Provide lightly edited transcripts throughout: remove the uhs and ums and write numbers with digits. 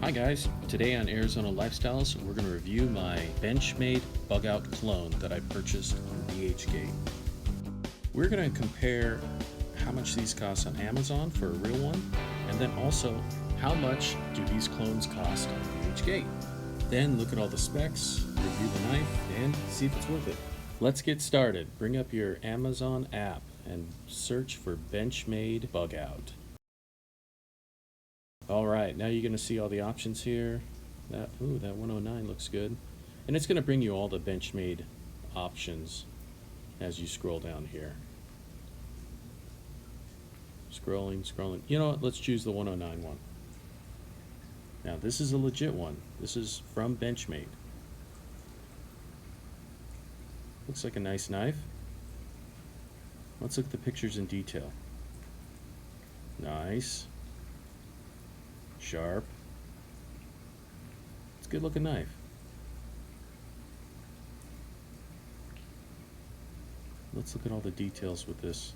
Hi guys, today on Arizona Lifestyles we're going to review my Benchmade Bugout Clone that I purchased on DHGate. We're going to compare how much these cost on Amazon for a real one, and then also how much do these clones cost on DHGate. Then look at all the specs, review the knife, and see if it's worth it. Let's get started. Bring up your Amazon app and search for Benchmade Bugout. Alright, now you're going to see all the options here. That 109 looks good. And it's going to bring you all the Benchmade options as you scroll down here. Scrolling. You know what? Let's choose the 109 one. Now this is a legit one. This is from Benchmade. Looks like a nice knife. Let's look at the pictures in detail. Nice. Sharp. It's a good looking knife. Let's look at all the details with this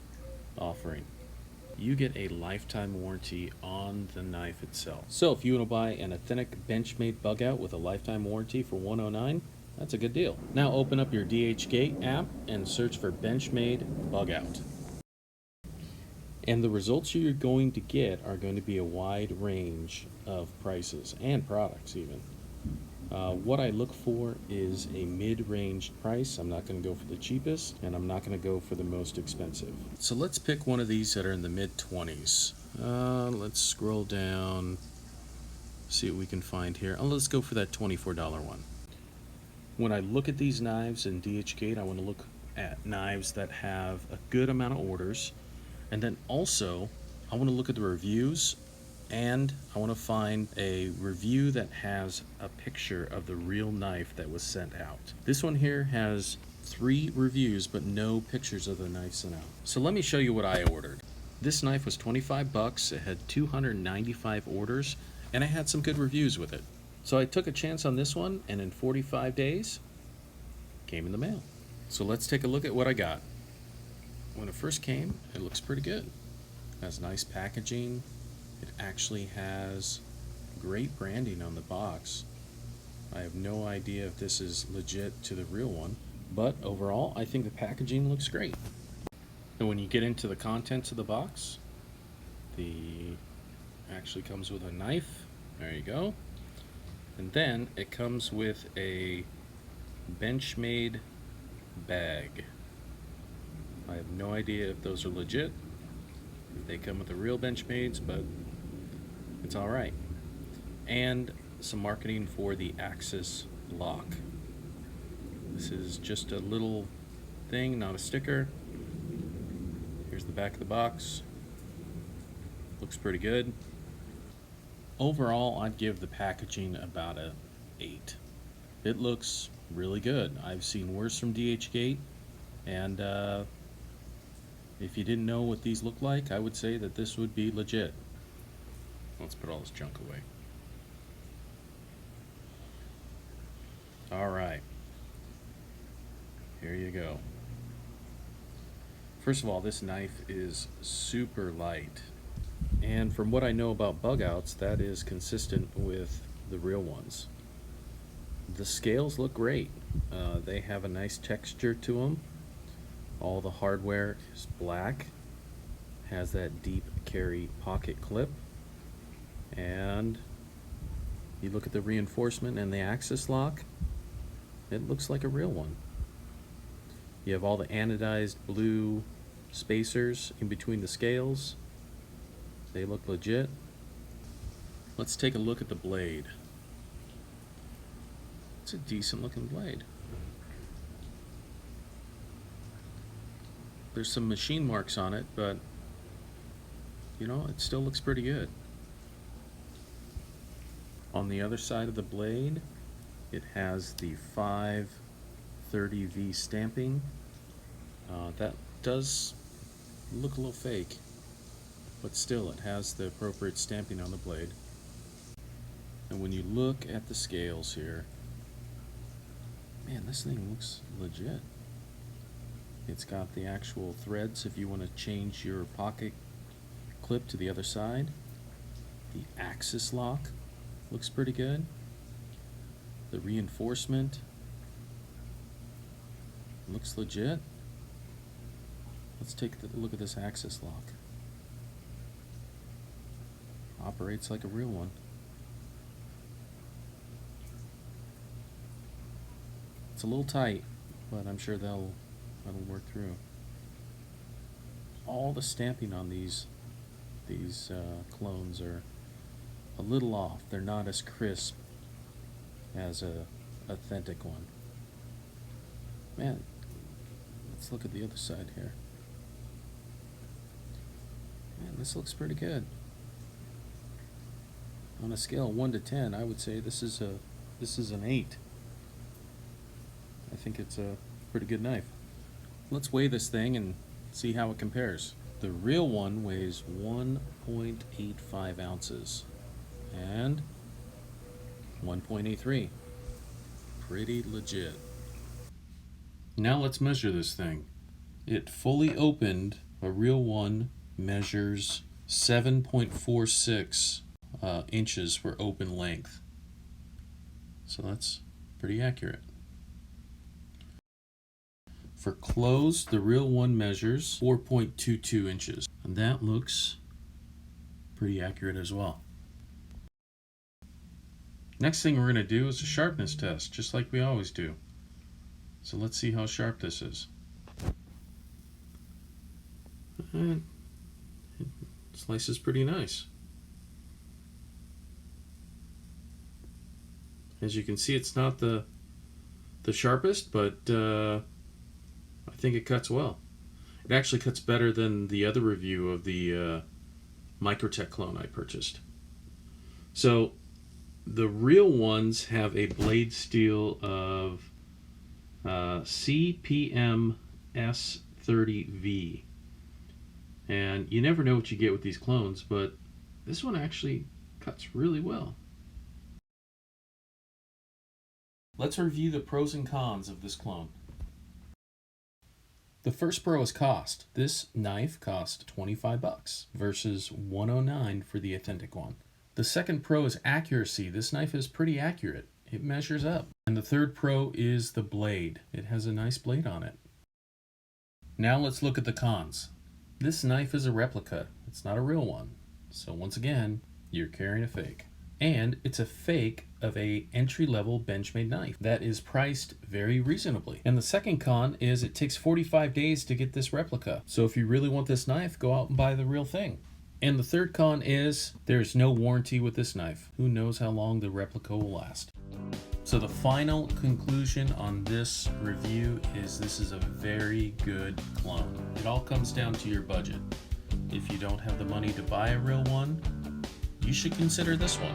offering. You get a lifetime warranty on the knife itself. So if you want to buy an authentic Benchmade Bugout with a lifetime warranty for $109, that's a good deal. Now open up your DHGate app and search for Benchmade Bugout. And the results you're going to get are going to be a wide range of prices and products even. What I look for is a mid-range price. I'm not going to go for the cheapest, and I'm not going to go for the most expensive. So let's pick one of these that are in the mid-20s. Let's scroll down, see what we can find here. Let's go for that $24 one. When I look at these knives in DHGate, I want to look at knives that have a good amount of orders. And then also, I want to look at the reviews, and I want to find a review that has a picture of the real knife that was sent out. This one here has 3 reviews, but no pictures of the knife sent out. So let me show you what I ordered. This knife was 25 bucks. It had 295 orders, and I had some good reviews with it. So I took a chance on this one, and in 45 days, it came in the mail. So let's take a look at what I got. When it first came, it looks pretty good. It has nice packaging. It actually has great branding on the box. I have no idea if this is legit to the real one, but overall I think the packaging looks great. And when you get into the contents of the box, actually comes with a knife. There you go. And then it comes with a Benchmade bag. I have no idea if those are legit, if they come with the real Benchmades, but it's alright. And some marketing for the Axis lock. This is just a little thing, not a sticker. Here's the back of the box. Looks pretty good. Overall, I'd give the packaging about a 8. It looks really good. I've seen worse from DHGate, and if you didn't know what these look like, I would say that this would be legit. Let's put all this junk away. Alright. Here you go. First of all, this knife is super light. And from what I know about bugouts, that is consistent with the real ones. The scales look great. They have a nice texture to them. All the hardware is black, has that deep carry pocket clip, and you look at the reinforcement and the Axis lock, it looks like a real one. You have all the anodized blue spacers in between the scales. They look legit. Let's take a look at the blade. It's a decent looking blade. There's some machine marks on it, but you know, it still looks pretty good. On the other side of the blade, it has the 530V stamping. That does look a little fake, but still it has the appropriate stamping on the blade. And when you look at the scales here, man, this thing looks legit. It's got the actual threads if you want to change your pocket clip to the other side. The Axis lock looks pretty good. The reinforcement looks legit. Let's take a look at this axis lock. Operates like a real one. It's a little tight, but I'm sure that'll work through. All the stamping on these clones are a little off. They're not as crisp as a authentic one. Man, let's look at the other side here. Man, this looks pretty good. On a scale of 1 to 10, I would say this is an 8. I think it's a pretty good knife. Let's weigh this thing and see how it compares. The real one weighs 1.85 ounces and 1.83. Pretty legit. Now let's measure this thing. It fully opened, a real one measures 7.46 inches for open length. So that's pretty accurate. For closed, the real one measures 4.22 inches. And that looks pretty accurate as well. Next thing we're going to do is a sharpness test, just like we always do. So let's see how sharp this is. And it slices pretty nice. As you can see, it's not the sharpest, but I think it cuts well. It actually cuts better than the other review of the Microtech clone I purchased. So the real ones have a blade steel of CPM S30V. And you never know what you get with these clones, but this one actually cuts really well. Let's review the pros and cons of this clone. The first pro is cost. This knife cost $25 versus $109 for the authentic one. The second pro is accuracy. This knife is pretty accurate. It measures up. And the third pro is the blade. It has a nice blade on it. Now let's look at the cons. This knife is a replica. It's not a real one. So once again, you're carrying a fake. And it's a fake of a entry-level Benchmade knife that is priced very reasonably. And the second con is it takes 45 days to get this replica. So if you really want this knife, go out and buy the real thing. And the third con is there's no warranty with this knife. Who knows how long the replica will last. So the final conclusion on this review is this is a very good clone. It all comes down to your budget. If you don't have the money to buy a real one, you should consider this one.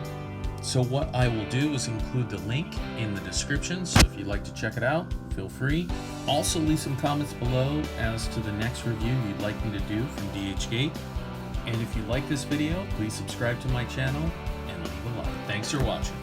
So what I will do is include the link in the description, so if you'd like to check it out, feel free. Also leave some comments below as to the next review you'd like me to do from DHGate. And if you like this video, please subscribe to my channel and leave a like. Thanks for watching.